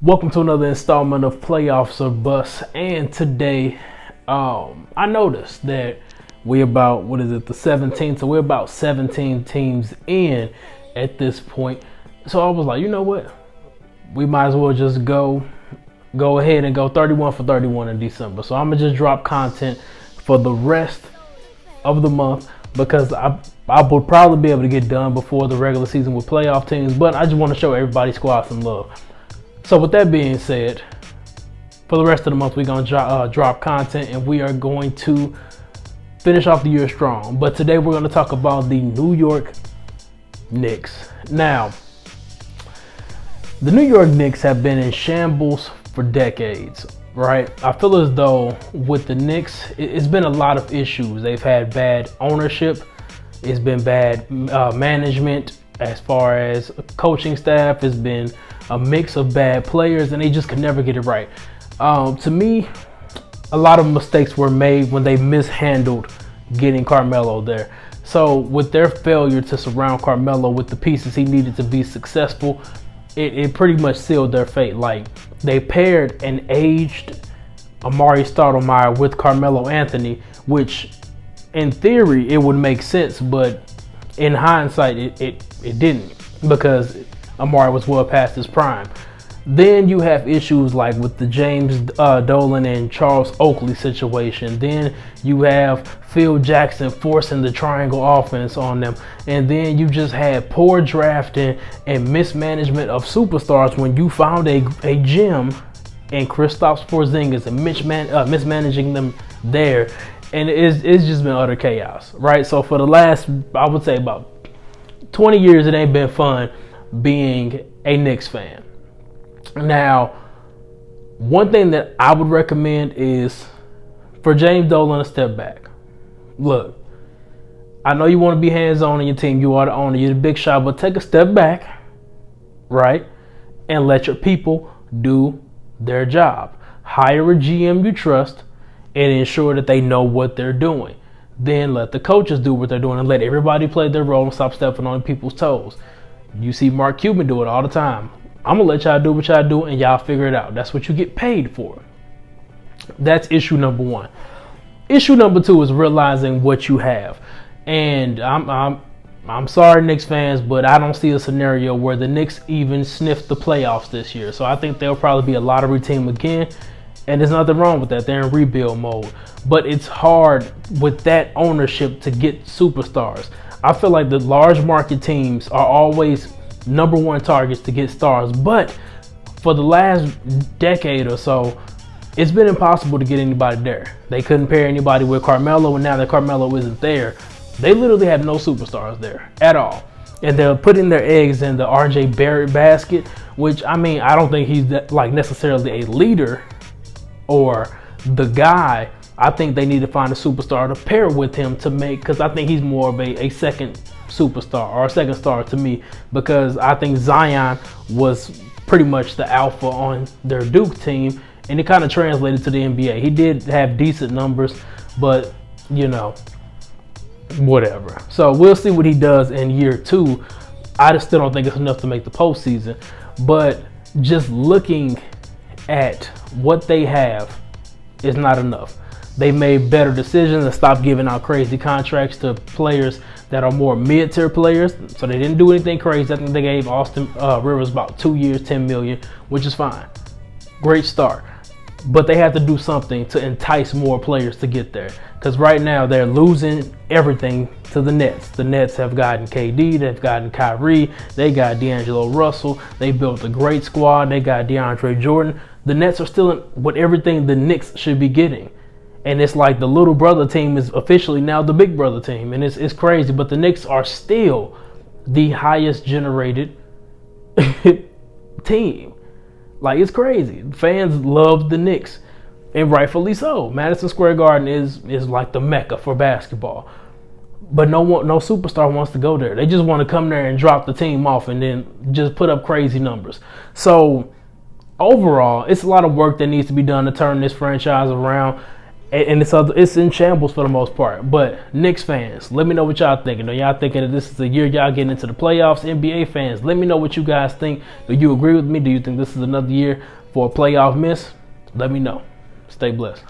Welcome to another installment of Playoffs or Bust. And today, I noticed that we're about, the 17th? So we're about 17 teams in at this point. So I was like, you know what? We might as well just go ahead and go 31 for 31 in December. So I'm going to just drop content for the rest of the month because I would probably be able to get done before the regular season with playoff teams. But I just want to show everybody squad some love. So with that being said, for the rest of the month, we're going to drop content and we are going to finish off the year strong. But today we're going to talk about the New York Knicks. Now, the New York Knicks have been in shambles for decades, right? I feel as though with the Knicks, it's been a lot of issues. They've had bad ownership. It's been bad management as far as coaching staff. It's been a mix of bad players, and they just could never get it right. To me, a lot of mistakes were made when they mishandled getting Carmelo there. So with their failure to surround Carmelo with the pieces he needed to be successful, it pretty much sealed their fate. Like, they paired an aged Amari Stoudemire with Carmelo Anthony, which in theory it would make sense, but in hindsight it didn't, because Amari was well past his prime. Then you have issues like with the James Dolan and Charles Oakley situation. Then you have Phil Jackson forcing the triangle offense on them. And then you just had poor drafting and mismanagement of superstars when you found a gem in Kristaps Porzingis and mismanaging them there. And it's just been utter chaos, right? So for the last, I would say about 20 years, it ain't been fun being a Knicks fan. Now, one thing that I would recommend is for James Dolan to step back. Look, I know you want to be hands-on in your team. You are the owner. You're the big shot. But take a step back, right, and let your people do their job. Hire a GM you trust and ensure that they know what they're doing. Then let the coaches do what they're doing and let everybody play their role and stop stepping on people's toes. You see Mark Cuban do it all the time. I'm going to let y'all do what y'all do and y'all figure it out. That's what you get paid for. That's issue number one. Issue number two is realizing what you have. And I'm sorry, Knicks fans, but I don't see a scenario where the Knicks even sniff the playoffs this year. So I think they'll probably be a lottery team again. And there's nothing wrong with that. They're in rebuild mode. But it's hard with that ownership to get superstars. I feel like the large market teams are always number one targets to get stars. But for the last decade or so, it's been impossible to get anybody there. They couldn't pair anybody with Carmelo, and now that Carmelo isn't there, they literally have no superstars there at all. And they're putting their eggs in the RJ Barrett basket, which, I mean, I don't think he's necessarily a leader or the guy. I think they need to find a superstar to pair with him to make, because I think he's more of a second superstar or a second star to me, because I think Zion was pretty much the alpha on their Duke team, and it kind of translated to the NBA. He did have decent numbers, but you know, whatever. So we'll see what he does in year two. I just still don't think it's enough to make the postseason, but just looking at what they have is not enough. They made better decisions and stopped giving out crazy contracts to players that are more mid-tier players. So they didn't do anything crazy. I think they gave Austin Rivers about 2 years, $10 million, which is fine. Great start. But they have to do something to entice more players to get there. Because right now they're losing everything to the Nets. The Nets have gotten KD, they've gotten Kyrie, they got D'Angelo Russell, they built a great squad, they got DeAndre Jordan. The Nets are still with everything the Knicks should be getting. And it's like the little brother team is officially now the big brother team. And it's crazy. But the Knicks are still the highest generated team. Like, it's crazy. Fans love the Knicks. And rightfully so. Madison Square Garden is like the mecca for basketball. But no superstar wants to go there. They just want to come there and drop the team off and then just put up crazy numbers. So overall, it's a lot of work that needs to be done to turn this franchise around. and it's in shambles for the most part. But Knicks fans, let me know what y'all thinking. Are y'all thinking that this is the year y'all getting into the playoffs? NBA fans, let me know what you guys think. Do you agree with me? Do you think this is another year for a playoff miss? Let me know. Stay blessed.